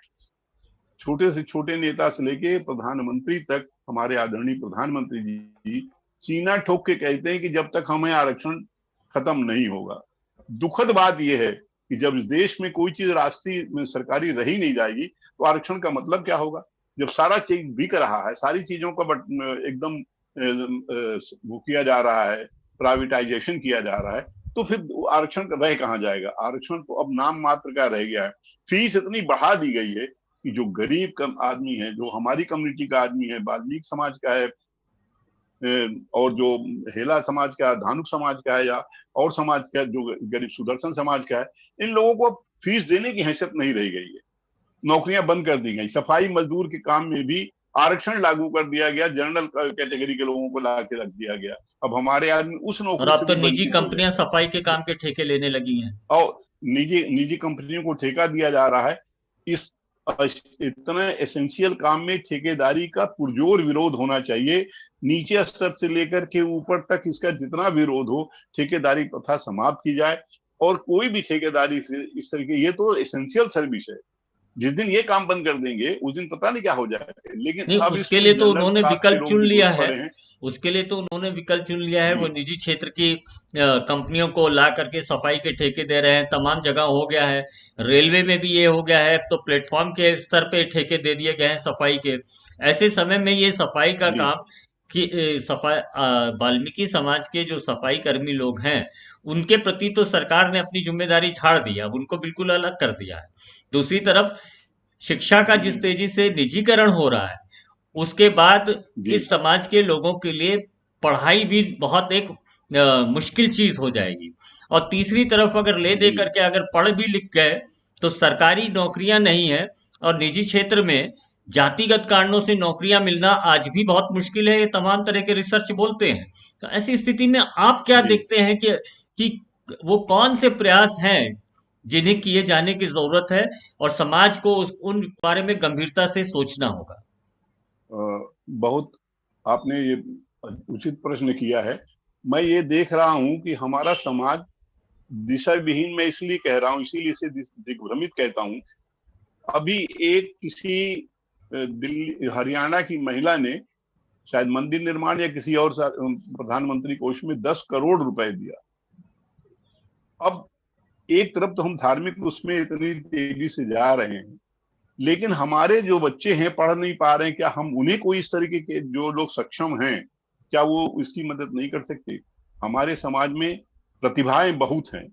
छोटे से छोटे नेता से लेके प्रधानमंत्री तक, हमारे आदरणीय प्रधानमंत्री जी सीना ठोक के कहते हैं कि जब तक हमें आरक्षण खत्म नहीं होगा। दुखद बात यह है कि जब इस देश में कोई चीज राष्ट्रीय सरकारी रही नहीं जाएगी तो आरक्षण का मतलब क्या होगा? जब सारा चीज बिक रहा है, सारी चीजों का एकदम वो किया जा रहा है, प्राइवेटाइजेशन किया जा रहा है, तो फिर आरक्षण रह कहाँ जाएगा? आरक्षण तो अब नाम मात्र का रह गया है। फीस इतनी बढ़ा दी गई है कि जो गरीब आदमी है, जो हमारी कम्युनिटी का आदमी है, वाल्मीकि समाज का है, और जो हेला समाज का, धानुक समाज का है, या और समाज का जो गरीब सुदर्शन समाज का है, इन लोगों को फीस देने की हैसियत नहीं रह गई है। नौकरियां बंद कर दी गई। सफाई मजदूर के काम में भी आरक्षण लागू कर दिया गया, जनरल कैटेगरी के लोगों को ला के रख दिया गया। अब हमारे आदमी उस और नौकरी से अब तो भी निजी वंचित हो गए। कंपनियां सफाई के काम के ठेके लेने लगी हैं। और निजी कंपनियों को ठेका दिया जा रहा है। इस इतने एसेंशियल काम में ठेकेदारी का पुरजोर विरोध होना चाहिए। नीचे स्तर से लेकर के ऊपर तक इसका जितना विरोध हो, ठेकेदारी प्रथा समाप्त की जाए। और कोई भी ठेकेदारी से इस तरीके, ये तो एसेंशियल सर्विस है, जिस दिन ये काम बंद कर देंगे उस दिन पता नहीं क्या हो जाएगा। लेकिन नहीं, अब उसके इसमें लिए तो जनरल उन्होंने क्लास के विकल्प लोग चुन भी लिया घुस है। पड़े हैं। उसके लिए तो उन्होंने विकल्प चुन लिया है, वो जी निजी क्षेत्र की कंपनियों को ला करके सफाई के ठेके दे रहे हैं। तमाम जगह हो गया है, रेलवे में भी ये हो गया है, तो प्लेटफॉर्म के स्तर पे ठेके दे दिए गए हैं सफाई के। ऐसे समय में ये सफाई का जी काम कि सफाई, वाल्मीकि समाज के जो सफाई कर्मी लोग हैं उनके प्रति तो सरकार ने अपनी जिम्मेदारी झाड़ दी है, अब उनको बिल्कुल अलग कर दिया है। दूसरी तरफ शिक्षा का जिस जी तेजी से निजीकरण हो रहा है, उसके बाद जी इस समाज के लोगों के लिए पढ़ाई भी बहुत एक मुश्किल चीज हो जाएगी। और तीसरी तरफ अगर ले दे जी करके अगर पढ़ भी लिख गए तो सरकारी नौकरियां नहीं है, और निजी क्षेत्र में जातिगत कारणों से नौकरियां मिलना आज भी बहुत मुश्किल है, ये तमाम तरह के रिसर्च बोलते हैं। तो ऐसी स्थिति में आप क्या जी देखते हैं कि वो कौन से प्रयास हैं जिन्हें किए जाने की जरूरत है, और समाज को उन बारे में गंभीरता से सोचना होगा? बहुत आपने ये उचित प्रश्न किया है। मैं ये देख रहा हूं कि हमारा समाज दिशा विहीन, मैं इसलिए कह रहा हूं, इसीलिए इसे दिग्भ्रमित कहता हूं। अभी एक किसी दिल्ली हरियाणा की महिला ने शायद मंदिर निर्माण या किसी और प्रधानमंत्री कोष में 10 करोड़ रुपए दिया। अब एक तरफ तो हम धार्मिक उसमें इतनी तेजी से जा रहे हैं, लेकिन हमारे जो बच्चे हैं पढ़ नहीं पा रहे हैं, क्या हम उन्हें कोई इस तरीके के जो लोग सक्षम हैं, क्या वो इसकी मदद नहीं कर सकते? हमारे समाज में प्रतिभाएं बहुत हैं,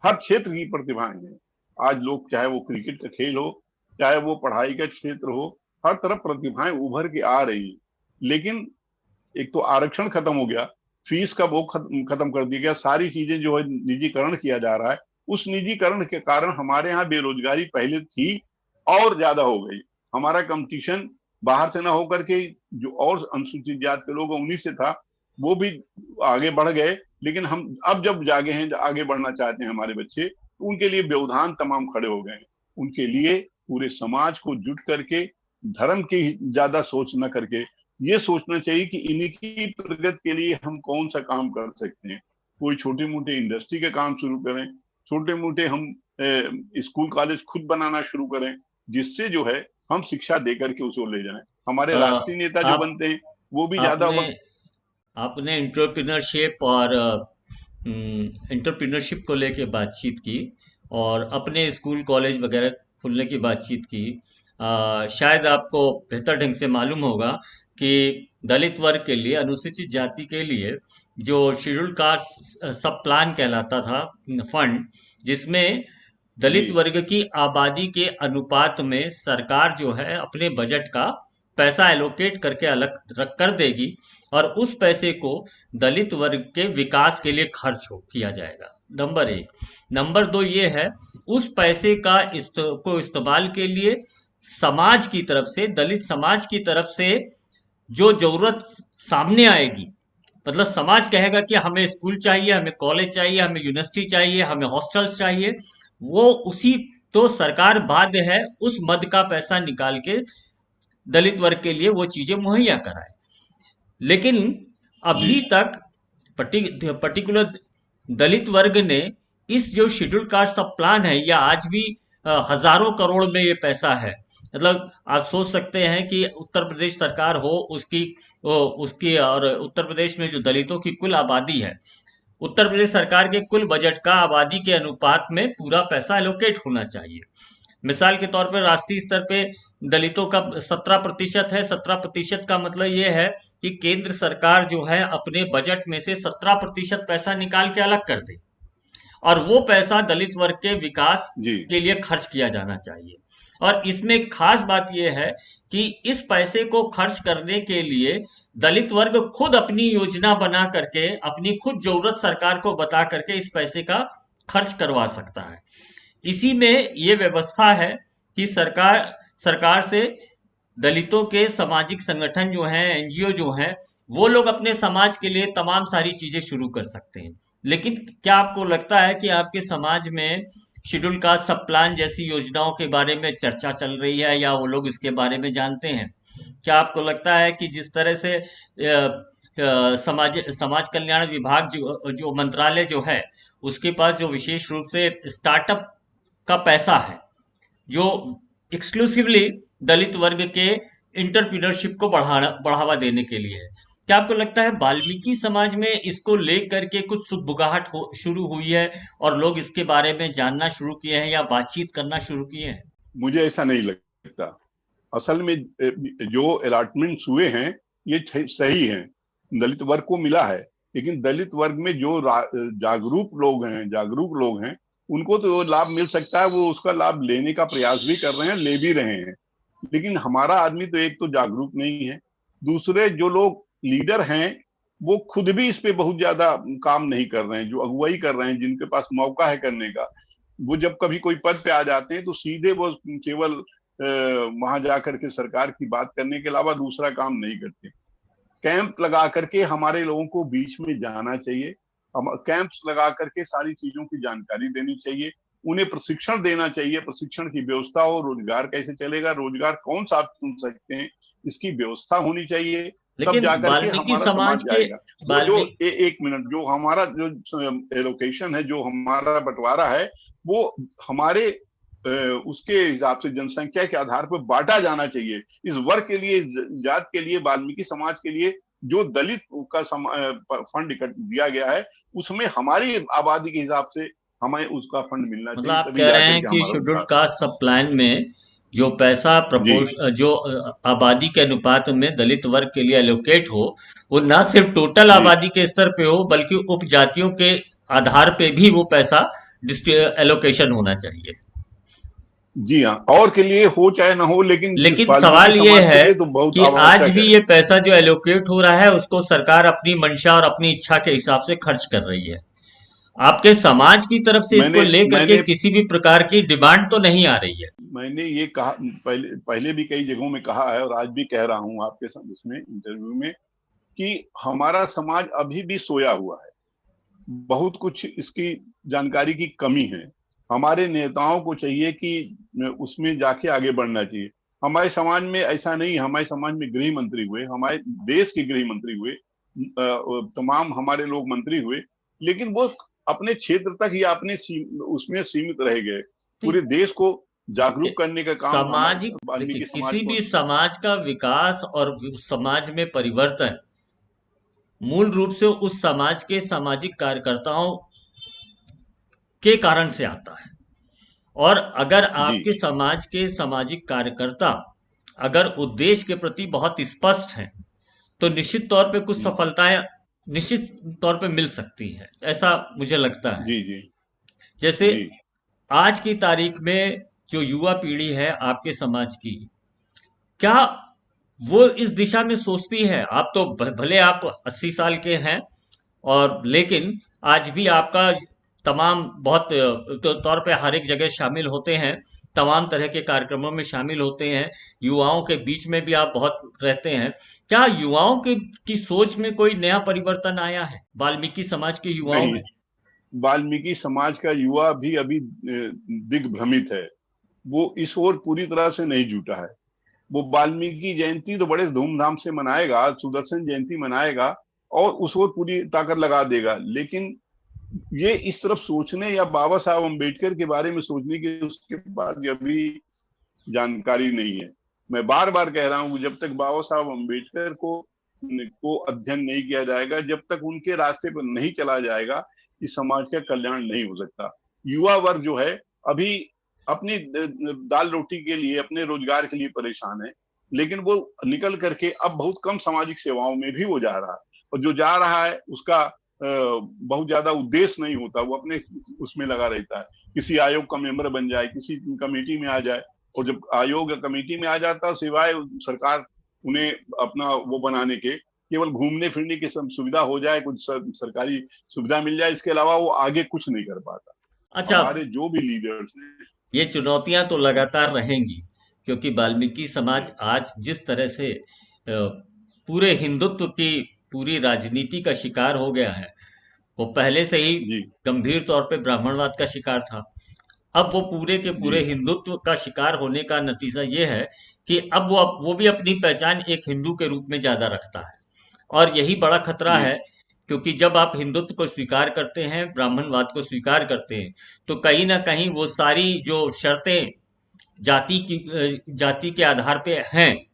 हर क्षेत्र की प्रतिभाएं हैं। आज लोग, चाहे वो क्रिकेट का खेल हो, चाहे वो पढ़ाई का क्षेत्र हो, हर तरफ प्रतिभाएं उभर के आ रही हैं। लेकिन एक तो आरक्षण खत्म हो गया, फीस का वो खत्म कर दिया गया, सारी चीजें जो है निजीकरण किया जा रहा है। उस निजीकरण के कारण हमारे यहाँ बेरोजगारी पहले थी और ज्यादा हो गई। हमारा कंपटीशन बाहर से ना होकर के जो और अनुसूचित जाति के लोग उन्हीं से था, वो भी आगे बढ़ गए। लेकिन हम अब जब जागे हैं, आगे बढ़ना चाहते हैं हमारे बच्चे, तो उनके लिए व्यवधान तमाम खड़े हो गए हैं। उनके लिए पूरे समाज को जुट करके, धर्म की ज्यादा सोच न करके, ये सोचना चाहिए कि इन्हीं की प्रगति के लिए हम कौन सा काम कर सकते हैं। कोई छोटे मोटे इंडस्ट्री के काम शुरू करें, छोटे मोटे हम स्कूल कॉलेज खुद बनाना शुरू करें, जिससे जो है हम शिक्षा देकर के उसको ले जाएं। हमारे राष्ट्रीय नेता जो आप बनते हैं वो भी ज्यादा आपने वक्त। आपने एंटरप्रेन्योरशिप और एंटरप्रेन्योरशिप को लेके बातचीत की, और अपने स्कूल कॉलेज वगैरह खुलने की बातचीत की। शायद आपको बेहतर ढंग से मालूम होगा कि दलित वर्ग के लिए, अनुसूचित जाति के लिए, जो शेड्यूल कास्ट सब प्लान कहलाता था, फंड, जिसमें जी दलित वर्ग की आबादी के अनुपात में सरकार जो है अपने बजट का पैसा एलोकेट करके अलग रख कर देगी, और उस पैसे को दलित वर्ग के विकास के लिए खर्च हो किया जाएगा। नंबर एक। नंबर दो ये है, उस पैसे का को इस्तेमाल के लिए समाज की तरफ से, दलित समाज की तरफ से जो जरूरत सामने आएगी, मतलब समाज कहेगा कि हमें स्कूल चाहिए, हमें कॉलेज चाहिए, हमें यूनिवर्सिटी चाहिए, हमें हॉस्टल्स चाहिए, वो उसी, तो सरकार बाध्य है उस मद का पैसा निकाल के दलित वर्ग के लिए वो चीजें मुहैया कराए। लेकिन जी अभी तक पर्टिकुलर दलित वर्ग ने इस जो शेड्यूल कास्ट सब प्लान है, या आज भी हजारों करोड़ में ये पैसा है। मतलब आप सोच सकते हैं कि उत्तर प्रदेश सरकार हो, उसकी और उत्तर प्रदेश में जो दलितों की कुल आबादी है, उत्तर प्रदेश सरकार के कुल बजट का आबादी के अनुपात में पूरा पैसा एलोकेट होना चाहिए। मिसाल के तौर पर राष्ट्रीय स्तर पे दलितों का 17% है। 17% का मतलब ये है कि केंद्र सरकार जो है अपने बजट में से 17% पैसा निकाल के अलग कर दे, और वो पैसा दलित वर्ग के विकास जी के लिए खर्च किया जाना चाहिए। और इसमें खास बात यह है कि इस पैसे को खर्च करने के लिए दलित वर्ग खुद अपनी योजना बना करके, अपनी खुद जरूरत सरकार को बता करके इस पैसे का खर्च करवा सकता है। इसी में ये व्यवस्था है कि सरकार सरकार से दलितों के सामाजिक संगठन जो हैं, एनजीओ जो हैं, वो लोग अपने समाज के लिए तमाम सारी चीजें शुरू कर सकते हैं। लेकिन क्या आपको लगता है कि आपके समाज में शेड्यूल कास्ट सब प्लान जैसी योजनाओं के बारे में चर्चा चल रही है, या वो लोग इसके बारे में जानते हैं? क्या आपको लगता है कि जिस तरह से समाज समाज कल्याण विभाग जो जो मंत्रालय जो है, उसके पास जो विशेष रूप से स्टार्टअप का पैसा है, जो एक्सक्लूसिवली दलित वर्ग के इंटरप्रीनरशिप को बढ़ावा देने के लिए है, क्या आपको लगता है वाल्मीकि समाज में इसको लेकर के कुछ सुगबुगाहट शुरू हुई है, और लोग इसके बारे में जानना शुरू किए हैं या बातचीत करना शुरू किए हैं? मुझे ऐसा नहीं लगता। असल में जो अलॉटमेंट्स हुए हैं ये सही हैं, दलित वर्ग को मिला है। लेकिन दलित वर्ग में जो जागरूक लोग हैं, उनको तो वो लाभ मिल सकता है, वो उसका लाभ लेने का प्रयास भी कर रहे हैं, ले भी रहे हैं। लेकिन हमारा आदमी तो एक तो जागरूक नहीं है, दूसरे जो लोग लीडर हैं वो खुद भी इस पे बहुत ज्यादा काम नहीं कर रहे हैं। जो अगुवाई कर रहे हैं, जिनके पास मौका है करने का, वो जब कभी कोई पद पे आ जाते हैं तो सीधे वो केवल वहां जाकर के सरकार की बात करने के अलावा दूसरा काम नहीं करते। कैंप लगा करके हमारे लोगों को बीच में जाना चाहिए, हम कैंप्स लगा करके सारी चीजों की जानकारी देनी चाहिए, उन्हें प्रशिक्षण देना चाहिए, प्रशिक्षण की व्यवस्था हो, रोजगार कैसे चलेगा, रोजगार कौन सा आप चुन सकते हैं, इसकी व्यवस्था होनी चाहिए। तब लेकिन जाकर के वाल्मीकि हमारा समाज समाज के जाएगा। वो जो वाल्मीकि एक मिनट, जो हमारा जो एलोकेशन है, जो हमारा बंटवारा है, वो हमारे उसके हिसाब से जनसंख्या के आधार पर बांटा जाना चाहिए। इस वर्ग के लिए, इस जात के लिए, वाल्मीकि समाज के लिए जो दलित का फंड दिया गया है, उसमें हमारी आबादी के हिसाब से हमें उसका फंड मिलना मतलब चाहिए, आप तभी कह रहे जाकर हैं के कि हमारा शेड्यूल्ड विकास कास्ट होगा। सब प्लान में जो पैसा जी जो आबादी के अनुपात में दलित वर्ग के लिए एलोकेट हो, वो ना सिर्फ टोटल जी आबादी के स्तर पे हो, बल्कि उपजातियों के आधार पे भी वो पैसा एलोकेशन होना चाहिए। जी हाँ, और के लिए हो चाहे ना हो, लेकिन इस लेकिन वाल्मीकि सवाल ये समाज के है लिए तो बहुत कि आज आवश्यक भी है। ये पैसा जो एलोकेट हो रहा है उसको सरकार अपनी मंशा और अपनी इच्छा के हिसाब से खर्च कर रही है। आपके समाज की तरफ से इसको मैंने लेकर के मैंने किसी भी प्रकार की डिमांड तो नहीं आ रही है। मैंने ये कहा, पहले पहले भी कई जगहों में कहा है, और आज भी कह रहा हूँ आपके साथ इसमें इंटरव्यू में, कि हमारा समाज अभी भी सोया हुआ है। बहुत कुछ इसकी जानकारी की कमी है। हमारे नेताओं को चाहिए कि उसमें जाके आगे बढ़ना चाहिए। हमारे समाज में ऐसा नहीं, हमारे समाज में गृह मंत्री हुए, हमारे देश के गृह मंत्री हुए, तमाम हमारे लोग मंत्री हुए, लेकिन वो अपने क्षेत्र तक या अपने उसमें सीमित रह गए। तो पूरे देश को जागरूक ये करने का काम हमारे सामाजिक, देखिए वाल्मीकि समाज किसी को। भी समाज का विकास और समाज में परिवर्तन मूल रूप से उस समाज के सामाजिक कार्यकर्ताओं के कारण से आता है। और अगर जी आपके समाज के सामाजिक कार्यकर्ता अगर उद्देश्य के प्रति बहुत स्पष्ट हैं तो निश्चित तौर पे कुछ जी सफलताएं निश्चित तौर पे मिल सकती हैं, ऐसा मुझे लगता है। जी जी जैसे जी आज की तारीख में जो युवा पीढ़ी है आपके समाज की, क्या वो इस दिशा में सोचती है? आप तो भले आप 80 साल के हैं, और लेकिन आज भी आपका तमाम बहुत तो तौर पे हर एक जगह शामिल होते हैं, तमाम तरह के कार्यक्रमों में शामिल होते हैं, युवाओं के बीच में भी आप बहुत रहते हैं। क्या युवाओं की सोच में कोई नया परिवर्तन आया है वाल्मीकि समाज के युवाओं नहीं, में? वाल्मीकि समाज का युवा भी अभी दिग्भ्रमित है। वो इस ओर पूरी तरह से नहीं जुटा है। वो वाल्मीकि जयंती तो बड़े धूमधाम से मनाएगा, सुदर्शन जयंती मनाएगा और उस ओर पूरी ताकत लगा देगा, लेकिन ये इस तरफ सोचने या बाबा साहब अम्बेडकर के बारे में सोचने की उसके पास अभी जानकारी नहीं है। मैं बार बार कह रहा हूँ, जब तक बाबा साहब अम्बेडकर को अध्ययन नहीं किया जाएगा, जब तक उनके रास्ते पर नहीं चला जाएगा, इस समाज का कल्याण नहीं हो सकता। युवा वर्ग जो है अभी अपनी दाल रोटी के लिए, अपने रोजगार के लिए परेशान है, लेकिन वो निकल करके अब बहुत कम सामाजिक सेवाओं में भी वो जा रहा है, और जो जा रहा है उसका बहुत ज्यादा उद्देश्य नहीं होता, वो अपने उसमें लगा रहता है। किसी आयोग का मेंबर बन जाए, किसी कमेटी में आ जाए, और जब आयोग या कमेटी में आ जाता है, सिवाय सरकार उन्हें अपना वो बनाने के, केवल घूमने फिरने की सुविधा हो जाए, कुछ सरकारी सुविधा मिल जाए, इसके अलावा वो आगे कुछ नहीं कर पाता। अच्छा, हमारे जो भी लीडर्स हैं। ये चुनौतियां तो लगातार रहेंगी, क्योंकि वाल्मीकि समाज जी आज जिस तरह से पूरे हिंदुत्व की पूरी राजनीति का शिकार हो गया है, वो पहले से ही जी गंभीर तौर पे ब्राह्मणवाद का शिकार था। अब वो पूरे के जी पूरे हिंदुत्व का शिकार होने का नतीजा ये है कि अब वो भी अपनी पहचान एक हिंदू के रूप में ज्यादा रखता है। और यही बड़ा खतरा जी है, क्योंकि जब आप हिंदुत्व को स्वीकार करते हैं, ब्राह्मणवाद को स्वीकार करते हैं, तो कहीं ना कहीं वो सारी जो शर्तें जाति के आधार पे हैं,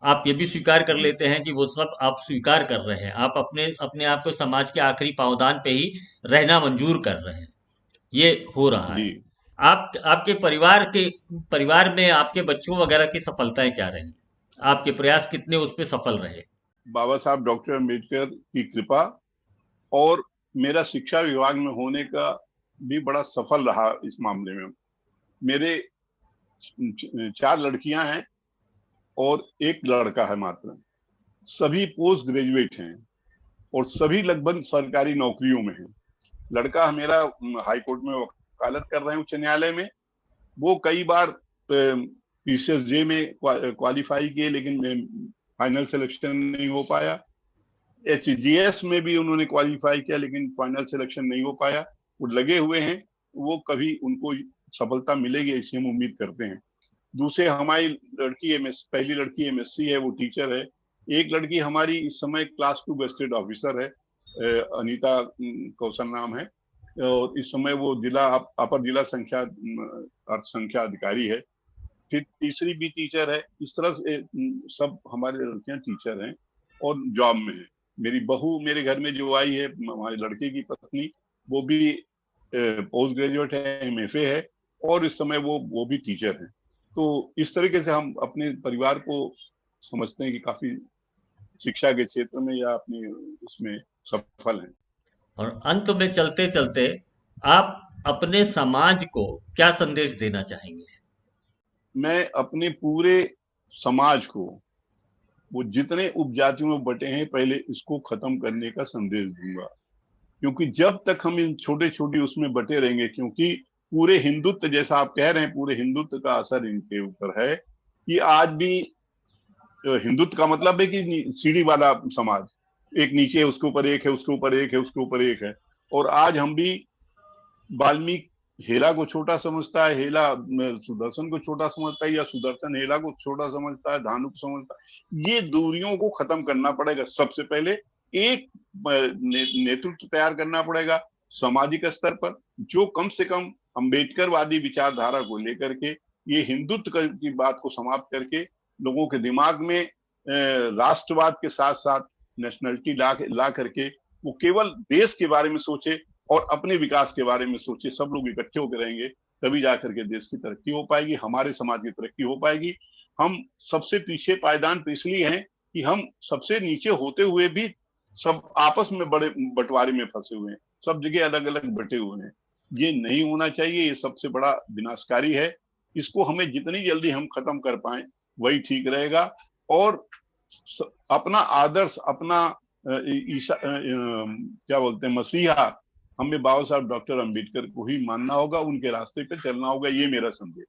आप ये भी स्वीकार कर जी लेते हैं कि वो सब आप स्वीकार कर रहे हैं, आप अपने अपने आप को समाज के आखिरी पावदान पे ही रहना मंजूर कर रहे हैं। ये हो रहा जी है। आप आपके परिवार में आपके बच्चों वगैरह की सफलताएं क्या रही? आपके प्रयास कितने उस पे सफल रहे? बाबा साहब डॉक्टर अम्बेडकर की कृपा और मेरा शिक्षा विभाग में होने का भी बड़ा सफल रहा इस मामले में। मेरे 4 लड़कियां हैं और एक लड़का है मात्र। सभी पोस्ट ग्रेजुएट हैं और सभी लगभग सरकारी नौकरियों में हैं। लड़का मेरा हाई कोर्ट में वकालत कर रहे हैं, उच्च न्यायालय में। वो कई बार पीसीएसजे में क्वालिफाई किए, लेकिन फाइनल सिलेक्शन नहीं हो पाया। एचजीएस में भी उन्होंने क्वालिफाई किया, लेकिन फाइनल सिलेक्शन नहीं हो पाया। वो लगे हुए हैं, वो कभी उनको सफलता मिलेगी ऐसी हम उम्मीद करते हैं। दूसरे हमारी लड़की पहली लड़की एमएससी है, वो टीचर है। एक लड़की हमारी इस समय क्लास 2 गजेटेड ऑफिसर है, अनीता कौशल नाम है, और इस समय वो अपर जिला संख्या अर्थ संख्या अधिकारी है। फिर तीसरी भी टीचर है। इस तरह से सब हमारे लड़कियां टीचर हैं और जॉब में है। मेरी बहू मेरे घर में जो आई है, हमारे लड़के की पत्नी, वो भी पोस्ट ग्रेजुएट है, एमएफए है, और इस समय वो भी टीचर है। तो इस तरीके से हम अपने परिवार को समझते हैं कि काफी शिक्षा के क्षेत्र में या अपनी उसमें सफल हैं। और अंत में चलते चलते आप अपने समाज को क्या संदेश देना चाहेंगे? मैं अपने पूरे समाज को, वो जितने उपजातियों में बटे हैं, पहले इसको खत्म करने का संदेश दूंगा। क्योंकि जब तक हम इन छोटे छोटे उसमें बटे रहेंगे, क्योंकि पूरे हिंदुत्व, जैसा आप कह रहे हैं, पूरे हिंदुत्व का असर इनके ऊपर है कि आज भी हिंदुत्व का मतलब है कि सीढ़ी वाला समाज, एक नीचे है, उसके ऊपर एक है, उसके ऊपर एक है, उसके ऊपर एक है। और आज हम भी, वाल्मीकि हेला को छोटा समझता है, हेला सुदर्शन को छोटा समझता है, या सुदर्शन हेला को छोटा समझता है, धानु को समझता है। ये दूरियों को खत्म करना पड़ेगा। सबसे पहले एक नेतृत्व तैयार करना पड़ेगा सामाजिक स्तर पर, जो कम से कम अम्बेडकरवादी विचारधारा को लेकर के ये हिंदुत्व की बात को समाप्त करके लोगों के दिमाग में राष्ट्रवाद के साथ साथ नेशनलिटी ला करके वो केवल देश के बारे में सोचे और अपने विकास के बारे में सोचे। सब लोग इकट्ठे होकर रहेंगे, तभी जाकर के देश की तरक्की हो पाएगी, हमारे समाज की तरक्की हो पाएगी। हम सबसे पीछे पायदान पे इसलिए हैं कि हम सबसे नीचे होते हुए भी सब आपस में बड़े बंटवारे में फंसे हुए हैं, सब जगह अलग अलग बटे हुए हैं। ये नहीं होना चाहिए, ये सबसे बड़ा विनाशकारी है। इसको हमें जितनी जल्दी हम खत्म कर पाए वही ठीक रहेगा। और अपना आदर्श, अपना ईसा क्या बोलते हैं, मसीहा, हमें बाबा साहब डॉक्टर अंबेडकर को ही मानना होगा, उनके रास्ते पे चलना होगा। ये मेरा संदेश।